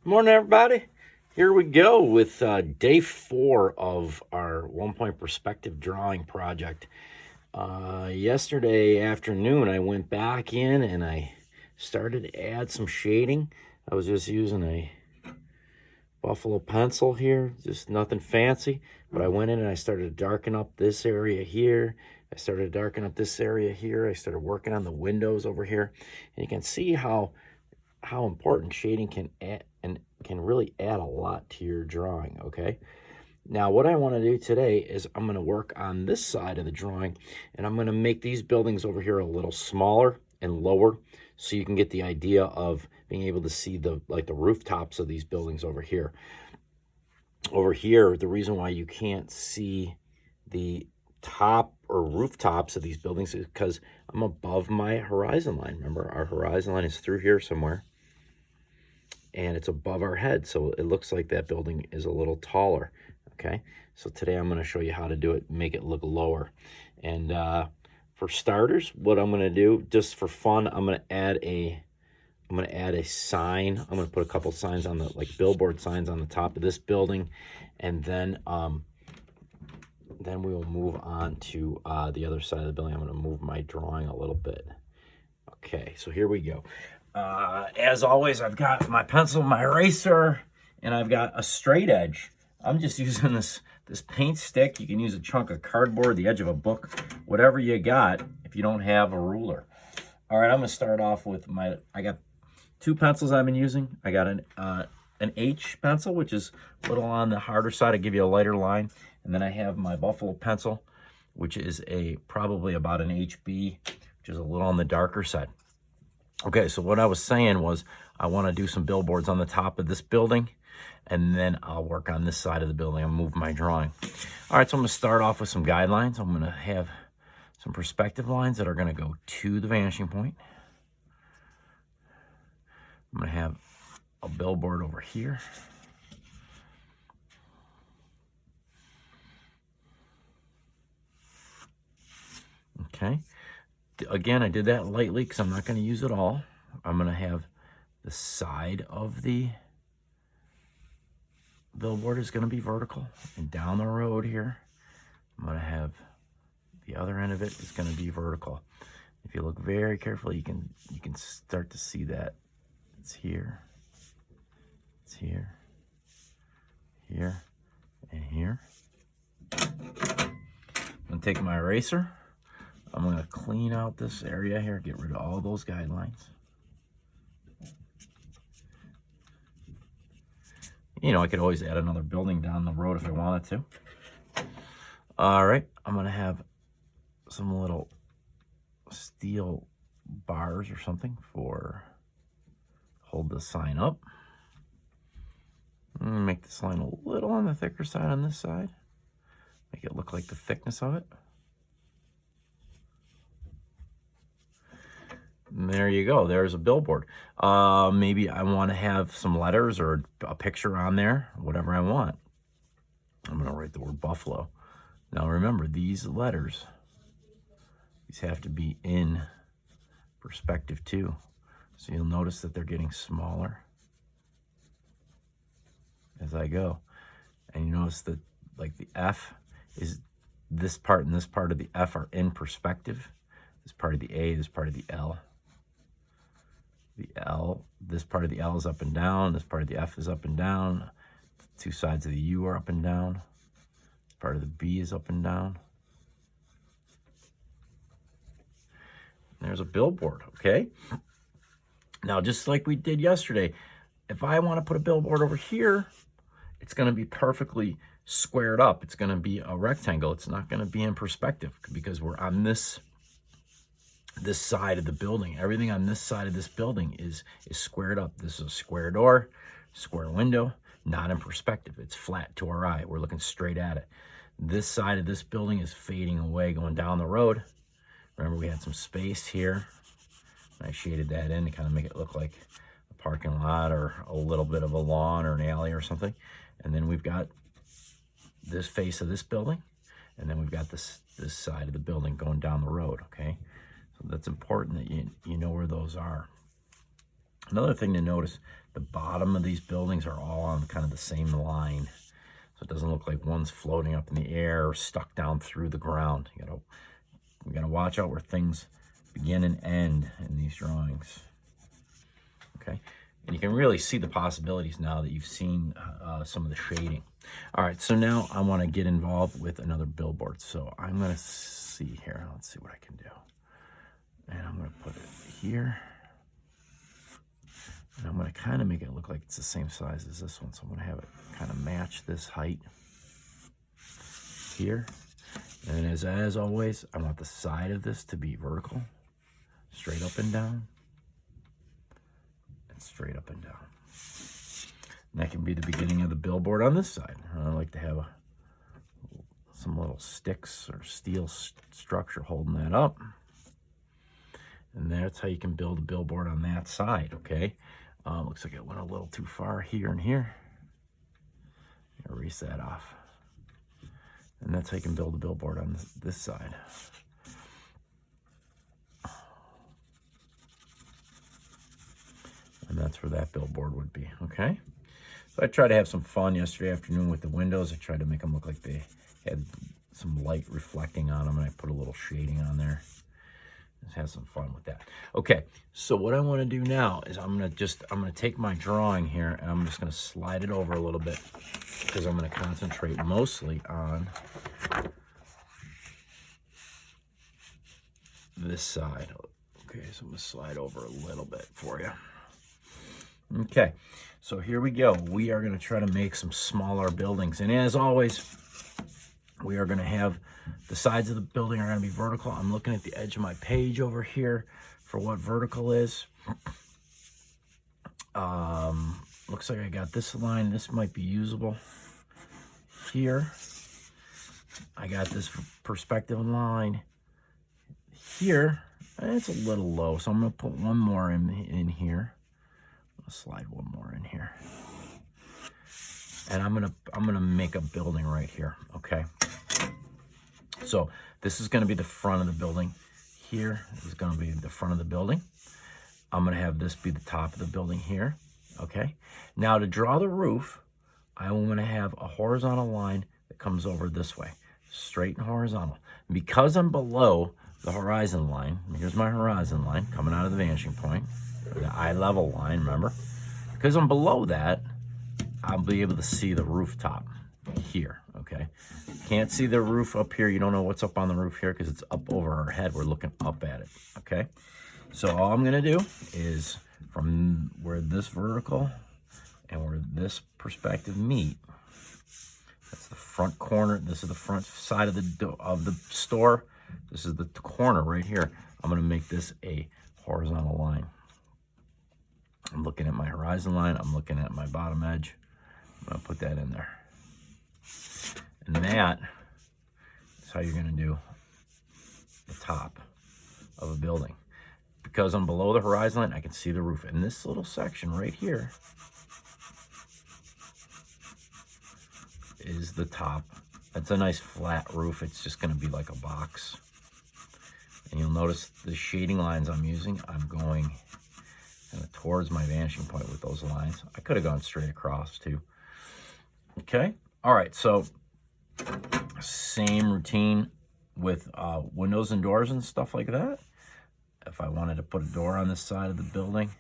Morning, everybody. Here we go with day 4 of our 1 point perspective drawing project. Yesterday afternoon, I went back in and I started to add some shading. I was just using a buffalo pencil here, just nothing fancy. But I went in and I started to darken up this area here. I started to darken up this area here. I started working on the windows over here. And you can see how important shading can add and can really add a lot to your drawing. Okay, now what I want to do today is I'm going to work on this side of the drawing, and I'm going to make these buildings over here a little smaller and lower, so you can get the idea of being able to see the rooftops of these buildings over here. Over here, the reason why you can't see the top or rooftops of these buildings is because I'm above my horizon line. Remember, our horizon line is through here somewhere, and it's above our head, so it looks like that building is a little taller. Okay, so today I'm going to show you how to do it, make it look lower. And for starters, what I'm going to do, just for fun, I'm going to add a sign. I'm going to put a couple signs on the, like billboard signs on the top of this building, and then we will move on to the other side of the building. I'm going to move my drawing a little bit. Okay, so here we go. As always, I've got my pencil, my eraser, and I've got a straight edge. I'm just using this paint stick. You can use a chunk of cardboard, the edge of a book, whatever you got if you don't have a ruler. All right, I'm going to start off with I got 2 pencils I've been using. I got an H pencil, which is a little on the harder side to give you a lighter line. And then I have my buffalo pencil, which is probably about an HB, which is a little on the darker side. Okay, so what I was saying was I want to do some billboards on the top of this building, and then I'll work on this side of the building. I'll move my drawing. All right, so I'm going to start off with some guidelines. I'm going to have some perspective lines that are going to go to the vanishing point. I'm going to have a billboard over here. Okay. Again, I did that lightly because I'm not going to use it all. I'm going to have the side of the billboard is going to be vertical, and down the road here, I'm going to have the other end of it is going to be vertical. If you look very carefully, you can start to see that it's here, here, and here. I'm going to take my eraser. I'm going to clean out this area here, get rid of all those guidelines. You know, I could always add another building down the road if I wanted to. All right, I'm going to have some little steel bars or something for hold the sign up. I'm going to make the sign a little on the thicker side on this side. Make it look like the thickness of it. And there you go. There's a billboard. Maybe I want to have some letters or a picture on there, whatever I want. I'm going to write the word buffalo. Now remember, these letters, these have to be in perspective too. So you'll notice that they're getting smaller as I go. And you notice that like the F is this part and this part of the F are in perspective. This part of the A, this part of the L. The L, this part of the L is up and down. This part of the F is up and down. 2 sides of the U are up and down. This part of the B is up and down. And there's a billboard, okay? Now, just like we did yesterday, if I want to put a billboard over here, it's going to be perfectly squared up. It's going to be a rectangle. It's not going to be in perspective because we're on this side of the building. Everything on this side of this building is squared up. This is a square door, square window, not in perspective. It's flat to our eye. We're looking straight at it. This side of this building is fading away, going down the road. Remember, we had some space here. I shaded that in to kind of make it look like a parking lot or a little bit of a lawn or an alley or something. And then we've got this face of this building, and then we've got this side of the building going down the road, okay? So that's important that you know where those are. Another thing to notice, the bottom of these buildings are all on kind of the same line. So it doesn't look like one's floating up in the air or stuck down through the ground. You gotta watch out where things begin and end in these drawings. Okay, and you can really see the possibilities now that you've seen some of the shading. All right, so now I want to get involved with another billboard. So I'm going to see here. Let's see what I can do. And I'm going to put it here. And I'm going to kind of make it look like it's the same size as this one. So I'm going to have it kind of match this height here. And as always, I want the side of this to be vertical, straight up and down, and straight up and down. And that can be the beginning of the billboard on this side. I like to have some little sticks or steel structure holding that up. And that's how you can build a billboard on that side, okay? Looks like it went a little too far here and here. Erase that off. And that's how you can build a billboard on this side. And that's where that billboard would be, okay? So I tried to have some fun yesterday afternoon with the windows. I tried to make them look like they had some light reflecting on them, and I put a little shading on there. Just have some fun with that. Okay, so what I want to do now is I'm gonna take my drawing here and I'm just gonna slide it over a little bit because I'm gonna concentrate mostly on this side. Okay, so I'm gonna slide over a little bit for you. Okay, so here we go. We are going to try to make some smaller buildings. And as always, we are going to have the sides of the building are going to be vertical. I'm looking at the edge of my page over here for what vertical is. Looks like I got this line. This might be usable here. I got this perspective line here. It's a little low, so I'm going to put one more in here. I'll slide one more in here. And I'm gonna make a building right here, okay? So this is gonna be the front of the building. Here is gonna be the front of the building. I'm gonna have this be the top of the building here, okay? Now to draw the roof, I'm gonna have a horizontal line that comes over this way, straight and horizontal. Because I'm below the horizon line, here's my horizon line coming out of the vanishing point, the eye level line, remember? Because I'm below that, I'll be able to see the rooftop here, okay? Can't see the roof up here. You don't know what's up on the roof here because it's up over our head. We're looking up at it, okay? So all I'm gonna do is from where this vertical and where this perspective meet, that's the front corner. This is the front side of the store. This is the corner right here. I'm gonna make this a horizontal line. I'm looking at my horizon line. I'm looking at my bottom edge. I'm going to put that in there. And that is how you're going to do the top of a building. Because I'm below the horizon line, I can see the roof. And this little section right here is the top. It's a nice flat roof. It's just going to be like a box. And you'll notice the shading lines I'm using, I'm going kind of towards my vanishing point with those lines. I could have gone straight across too. Okay, all right, so same routine with windows and doors and stuff like that. If I wanted to put a door on this side of the building,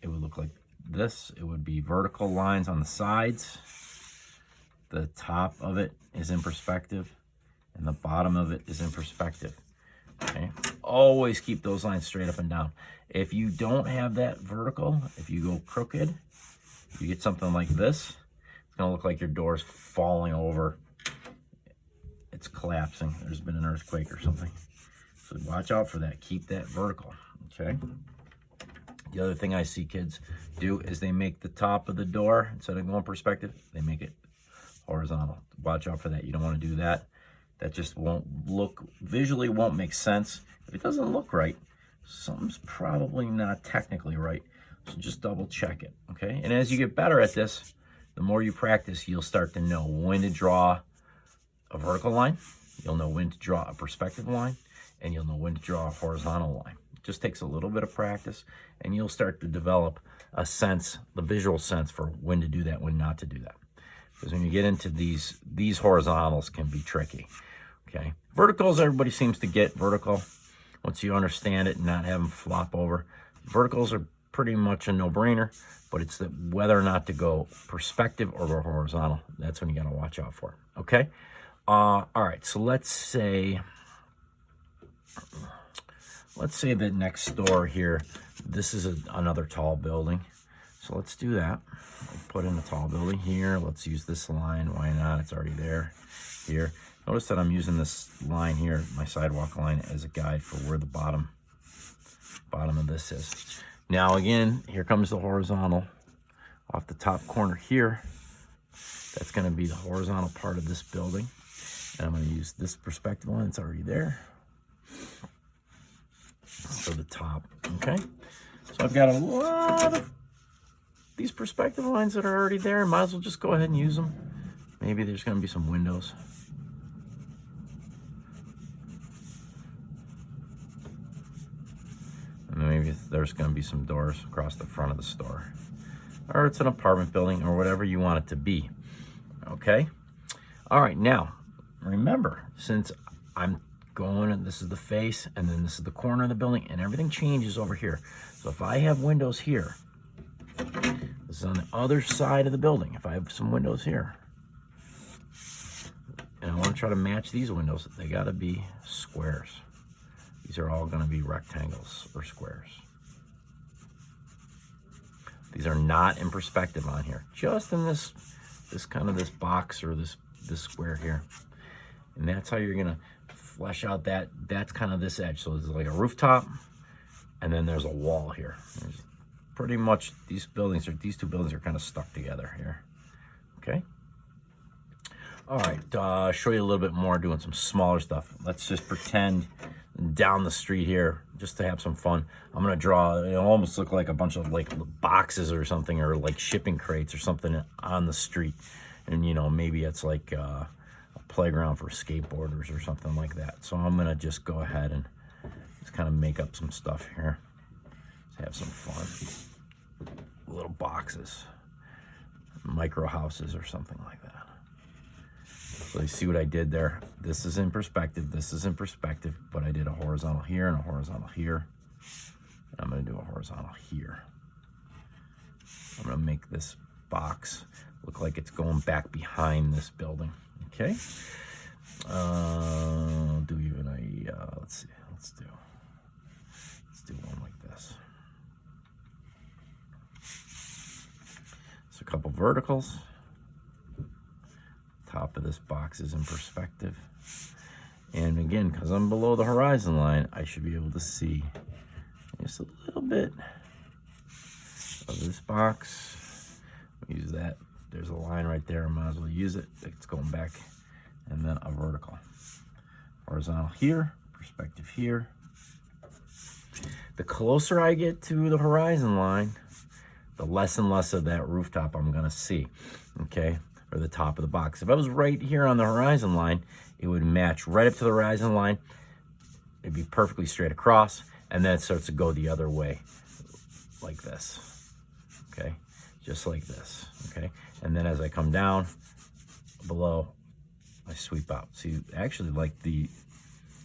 it would look like this. It would be vertical lines on the sides. The top of it is in perspective and the bottom of it is in perspective. Okay, always keep those lines straight up and down. If you don't have that vertical, if you go crooked, you get something like this, it's gonna look like your door's falling over. It's collapsing. There's been an earthquake or something. So watch out for that. Keep that vertical, okay? The other thing I see kids do is they make the top of the door, instead of going perspective, they make it horizontal. Watch out for that. You don't want to do that. That just won't look, visually won't make sense. If it doesn't look right, something's probably not technically right. So just double check it, okay? And as you get better at this, the more you practice, you'll start to know when to draw a vertical line, you'll know when to draw a perspective line, and you'll know when to draw a horizontal line, just takes a little bit of practice, and you'll start to develop a sense, the visual sense for when to do that, when not to do that. Because when you get into these horizontals can be tricky, okay? Verticals, everybody seems to get vertical once you understand it and not have them flop over. Verticals are pretty much a no-brainer, but it's whether or not to go perspective or go horizontal. That's when you got to watch out for, okay? All right, so let's say that next door here, this is another tall building. So let's do that. We'll put in a tall building here. Let's use this line. Why not? It's already there here. Notice that I'm using this line here, my sidewalk line, as a guide for where the bottom of this is. Now again, here comes the horizontal off the top corner here. That's going to be the horizontal part of this building. And I'm going to use this perspective line. It's already there for the top, okay? So I've got a lot of these perspective lines that are already there. Might as well just go ahead and use them. Maybe there's going to be some windows. And maybe there's going to be some doors across the front of the store. Or it's an apartment building or whatever you want it to be, okay? All right, now, remember, since I'm going, and this is the face, and then this is the corner of the building, and everything changes over here. So if I have windows here, this is on the other side of the building. If I have some windows here, and I want to try to match these windows, they got to be squares. These are all going to be rectangles or squares. These are not in perspective on here, just in this kind of this box or this square here. And that's how you're gonna flesh out that's kind of this edge. So there's like a rooftop, and then there's a wall here. There's pretty much these two buildings are kind of stuck together here. Okay. All right, show you a little bit more doing some smaller stuff. Let's just pretend down the street here, just to have some fun. I'm gonna draw, it'll almost look like a bunch of like boxes or something, or like shipping crates or something on the street. And you know, maybe it's like a playground for skateboarders or something like that. So I'm gonna just go ahead and just kind of make up some stuff here. Let's have some fun. Little boxes, micro houses or something like that. So you see what I did there? This is in perspective, this is in perspective, but I did a horizontal here and a horizontal here. And I'm gonna do a horizontal here. I'm gonna make this box look like it's going back behind this building, okay? Do even a, let's see, let's do one like this. So a couple verticals. Top of this box is in perspective. And again, because I'm below the horizon line, I should be able to see just a little bit of this box. Use that. There's a line right there. I might as well use it. It's going back. And then a vertical. Horizontal here, perspective here. The closer I get to the horizon line, the less and less of that rooftop I'm going to see. Okay? Or the top of the box. If I was right here on the horizon line, it would match right up to the horizon line. It'd be perfectly straight across, and then it starts to go the other way, like this. Okay, just like this. Okay, and then as I come down below, I sweep out. See, actually, like the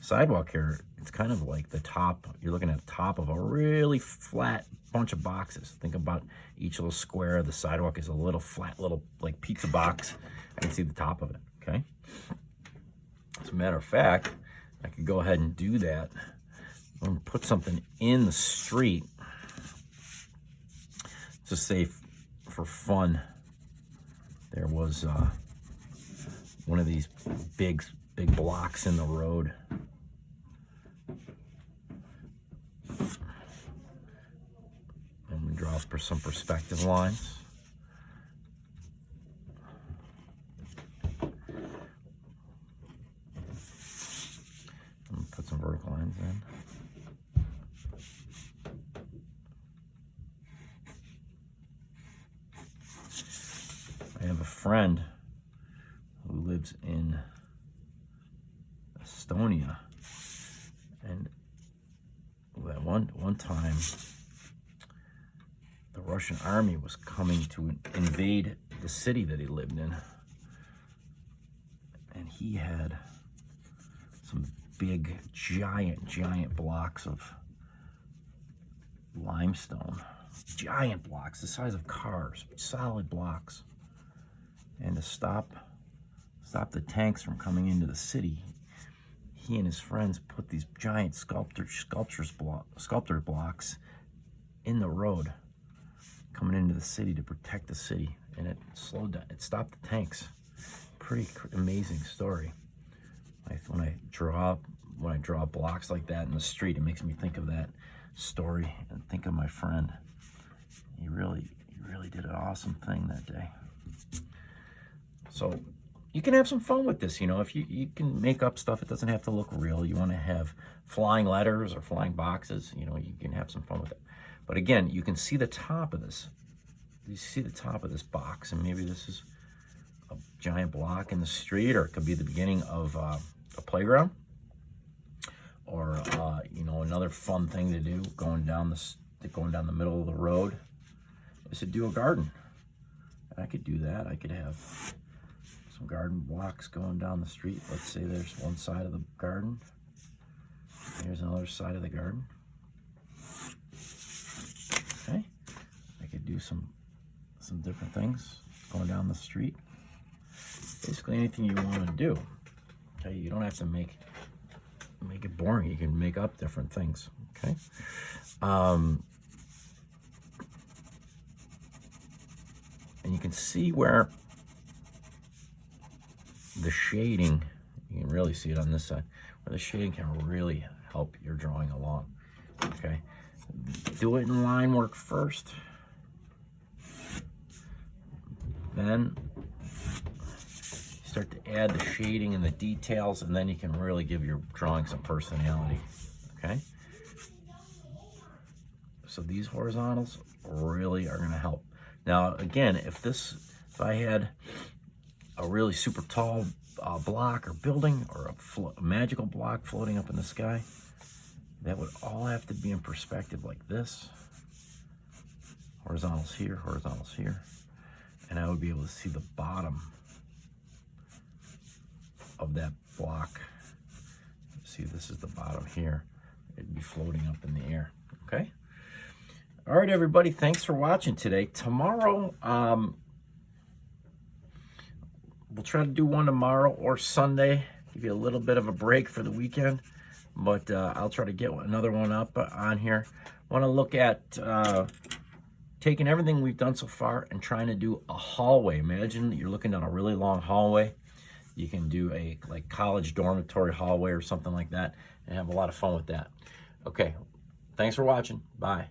sidewalk here, it's kind of like the top. You're looking at the top of a really flat bunch of boxes. Think about each little square of the sidewalk is a little flat, little like pizza box. I can see the top of it, okay? As a matter of fact, I could go ahead and do that. I'm gonna put something in the street. Just say for fun, there was one of these big blocks in the road. Draw for some perspective lines. Put some vertical lines in. I have a friend who lives in Estonia, and one time, the Russian army was coming to invade the city that he lived in. And he had some big, giant blocks of limestone. Giant blocks, the size of cars, solid blocks. And to stop the tanks from coming into the city, he and his friends put these giant sculptor blocks in the road coming into the city to protect the city, and it slowed down. It stopped the tanks. Pretty amazing story. When I draw blocks like that in the street, it makes me think of that story and think of my friend. He really did an awesome thing that day. So you can have some fun with this, you know. If you can make up stuff, it doesn't have to look real. You want to have flying letters or flying boxes, you know, you can have some fun with it. But again, you can see the top of this. You see the top of this box, and maybe this is a giant block in the street, or it could be the beginning of a playground, or you know, another fun thing to do going down the middle of the road is to do a garden. I could do that. I could have some garden blocks going down the street. Let's say there's one side of the garden. Here's another side of the garden. Okay. I could do some different things going down the street. Basically anything you want to do. Okay, you don't have to make it boring. You can make up different things. Okay. And you can see where the shading, you can really see it on this side, where the shading can really help your drawing along. Okay, do it in line work first, then start to add the shading and the details, and then you can really give your drawing some personality. Okay, so these horizontals really are going to help. Now again, if I had a really super tall block or building, or a magical block floating up in the sky, that would all have to be in perspective like this. Horizontals here, and I would be able to see the bottom of that block. See, this is the bottom here. It'd be floating up in the air. Okay. All right, everybody. Thanks for watching today. Tomorrow, we'll try to do one tomorrow or Sunday. Give you a little bit of a break for the weekend, but I'll try to get another one up on here. Want to look at taking everything we've done so far and trying to do a hallway. Imagine you're looking down a really long hallway. You can do a college dormitory hallway or something like that and have a lot of fun with that. Okay, thanks for watching. Bye.